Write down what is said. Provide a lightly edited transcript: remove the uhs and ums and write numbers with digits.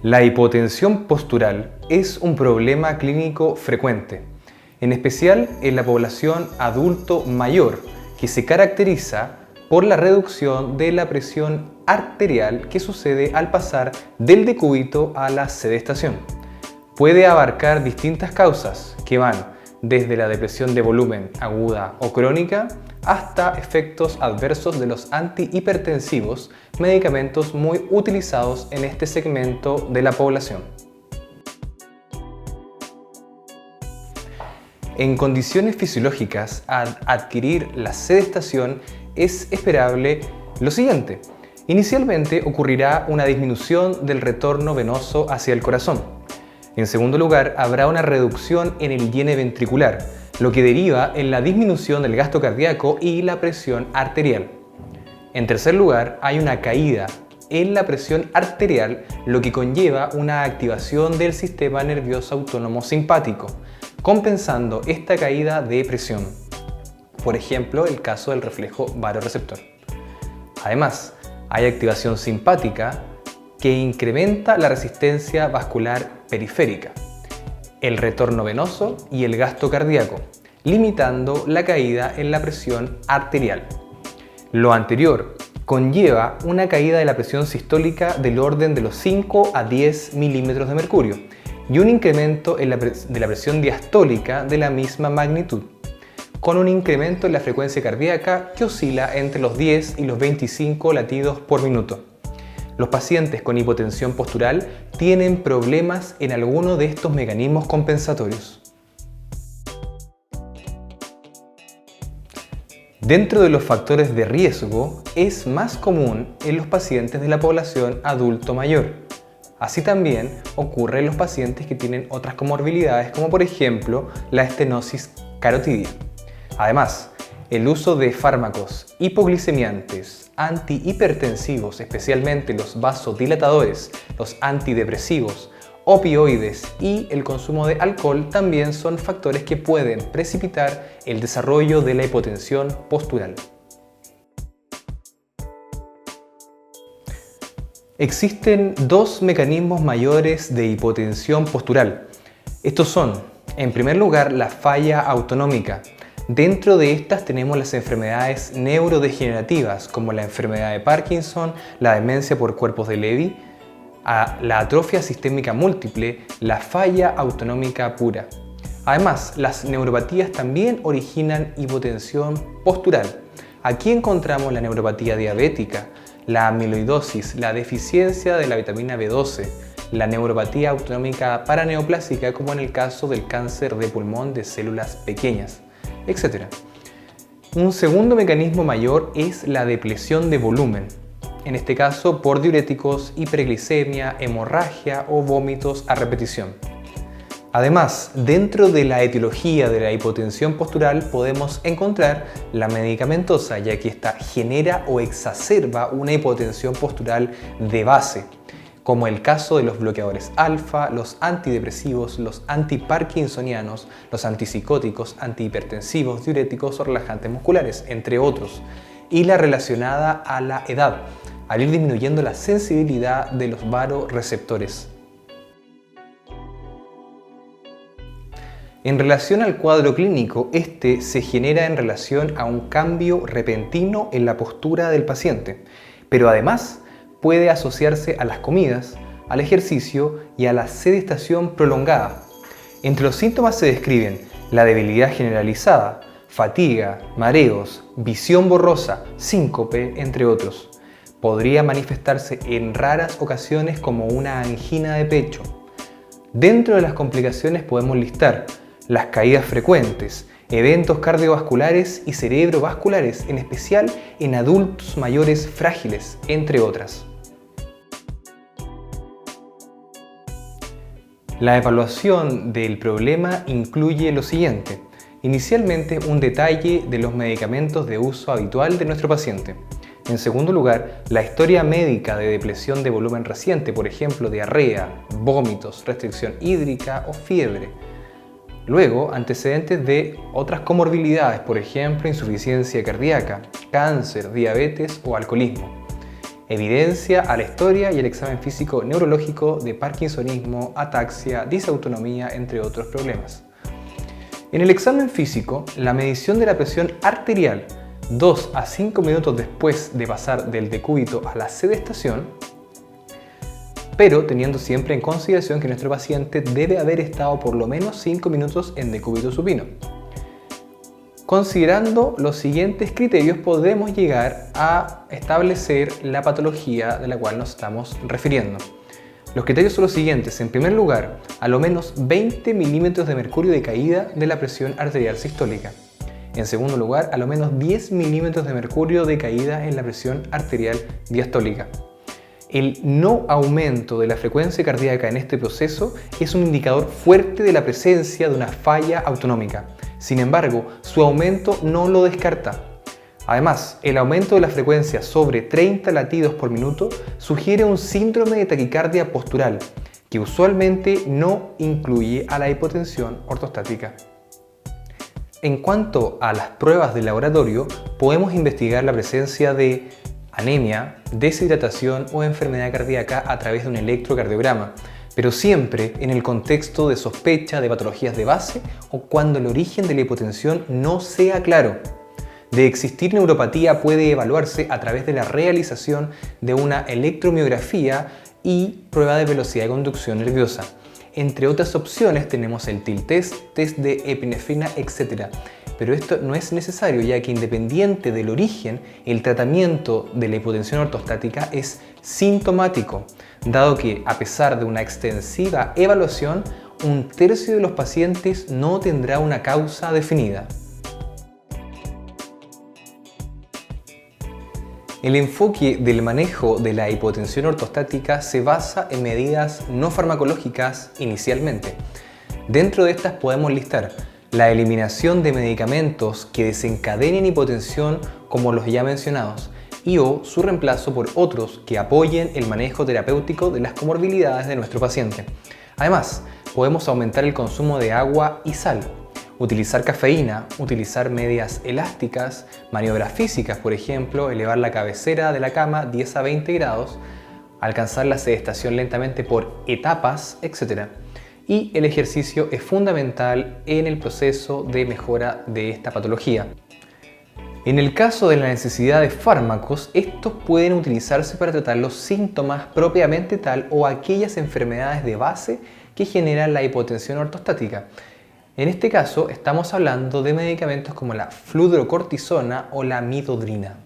La hipotensión postural es un problema clínico frecuente, en especial en la población adulto mayor, que se caracteriza por la reducción de la presión arterial que sucede al pasar del decúbito a la sedestación. Puede abarcar distintas causas que van desde la depresión de volumen aguda o crónica hasta efectos adversos de los antihipertensivos, medicamentos muy utilizados en este segmento de la población. En condiciones fisiológicas, al adquirir la sedestación es esperable lo siguiente. Inicialmente ocurrirá una disminución del retorno venoso hacia el corazón. En segundo lugar, habrá una reducción en el higiene ventricular, lo que deriva en la disminución del gasto cardíaco y la presión arterial. En tercer lugar, hay una caída en la presión arterial, lo que conlleva una activación del sistema nervioso autónomo simpático, compensando esta caída de presión. Por ejemplo, el caso del reflejo vasoreceptor. Además, hay activación simpática que incrementa la resistencia vascular periférica, el retorno venoso y el gasto cardíaco, limitando la caída en la presión arterial. Lo anterior conlleva una caída de la presión sistólica del orden de los 5 a 10 milímetros de mercurio y un incremento de la presión diastólica de la misma magnitud, con un incremento en la frecuencia cardíaca que oscila entre los 10 y los 25 latidos por minuto. Los pacientes con hipotensión postural tienen problemas en alguno de estos mecanismos compensatorios. Dentro de los factores de riesgo, es más común en los pacientes de la población adulto mayor. Así también ocurre en los pacientes que tienen otras comorbilidades, como por ejemplo la estenosis carotidia. Además, el uso de fármacos hipoglicemiantes, antihipertensivos, especialmente los vasodilatadores, los antidepresivos, opioides y el consumo de alcohol también son factores que pueden precipitar el desarrollo de la hipotensión postural. Existen dos mecanismos mayores de hipotensión postural. Estos son, en primer lugar, la falla autonómica. Dentro de estas tenemos las enfermedades neurodegenerativas como la enfermedad de Parkinson, la demencia por cuerpos de Levy, la atrofia sistémica múltiple, la falla autonómica pura. Además, las neuropatías también originan hipotensión postural. Aquí encontramos la neuropatía diabética, la amiloidosis, la deficiencia de la vitamina B12, la neuropatía autonómica paraneoplásica como en el caso del cáncer de pulmón de células pequeñas, etc. Un segundo mecanismo mayor es la depresión de volumen, en este caso por diuréticos, hiperglicemia, hemorragia o vómitos a repetición. Además, dentro de la etiología de la hipotensión postural podemos encontrar la medicamentosa, ya que esta genera o exacerba una hipotensión postural de base, como el caso de los bloqueadores alfa, los antidepresivos, los antiparkinsonianos, los antipsicóticos, antihipertensivos, diuréticos o relajantes musculares, entre otros, y la relacionada a la edad, al ir disminuyendo la sensibilidad de los vasoreceptores. En relación al cuadro clínico, este se genera en relación a un cambio repentino en la postura del paciente, pero además puede asociarse a las comidas, al ejercicio y a la sedestación prolongada. Entre los síntomas se describen la debilidad generalizada, fatiga, mareos, visión borrosa, síncope, entre otros. Podría manifestarse en raras ocasiones como una angina de pecho. Dentro de las complicaciones podemos listar las caídas frecuentes, eventos cardiovasculares y cerebrovasculares, en especial en adultos mayores frágiles, entre otras. La evaluación del problema incluye lo siguiente. Inicialmente, un detalle de los medicamentos de uso habitual de nuestro paciente. En segundo lugar, la historia médica de depresión de volumen reciente, por ejemplo, diarrea, vómitos, restricción hídrica o fiebre. Luego, antecedentes de otras comorbilidades, por ejemplo, insuficiencia cardíaca, cáncer, diabetes o alcoholismo. evidencia a la historia y el examen físico neurológico de parkinsonismo, ataxia, disautonomía, entre otros problemas. En el examen físico, la medición de la presión arterial 2 a 5 minutos después de pasar del decúbito a la sedestación, pero teniendo siempre en consideración que nuestro paciente debe haber estado por lo menos 5 minutos en decúbito supino. Considerando los siguientes criterios podemos llegar a establecer la patología de la cual nos estamos refiriendo. Los criterios son los siguientes. En primer lugar, a lo menos 20 milímetros de mercurio de caída de la presión arterial sistólica. En segundo lugar, a lo menos 10 milímetros de mercurio de caída en la presión arterial diastólica. El no aumento de la frecuencia cardíaca en este proceso es un indicador fuerte de la presencia de una falla autonómica. Sin embargo, su aumento no lo descarta. Además, el aumento de la frecuencia sobre 30 latidos por minuto sugiere un síndrome de taquicardia postural, que usualmente no incluye a la hipotensión ortostática. En cuanto a las pruebas de laboratorio, podemos investigar la presencia de anemia, deshidratación o enfermedad cardíaca a través de un electrocardiograma, pero siempre en el contexto de sospecha de patologías de base o cuando el origen de la hipotensión no sea claro. De existir neuropatía puede evaluarse a través de la realización de una electromiografía y prueba de velocidad de conducción nerviosa. Entre otras opciones tenemos el TIL test, test de epinefrina, etc. Pero esto no es necesario, ya que independiente del origen, el tratamiento de la hipotensión ortostática es sintomático, dado que a pesar de una extensiva evaluación, un tercio de los pacientes no tendrá una causa definida. El enfoque del manejo de la hipotensión ortostática se basa en medidas no farmacológicas inicialmente. Dentro de estas podemos listar la eliminación de medicamentos que desencadenen hipotensión como los ya mencionados y/o su reemplazo por otros que apoyen el manejo terapéutico de las comorbilidades de nuestro paciente. Además, podemos aumentar el consumo de agua y sal, utilizar cafeína, utilizar medias elásticas, maniobras físicas, por ejemplo, elevar la cabecera de la cama 10 a 20 grados, alcanzar la sedestación lentamente por etapas, etc. Y el ejercicio es fundamental en el proceso de mejora de esta patología. En el caso de la necesidad de fármacos, estos pueden utilizarse para tratar los síntomas propiamente tal o aquellas enfermedades de base que generan la hipotensión ortostática. En este caso estamos hablando de medicamentos como la fludrocortisona o la midodrina.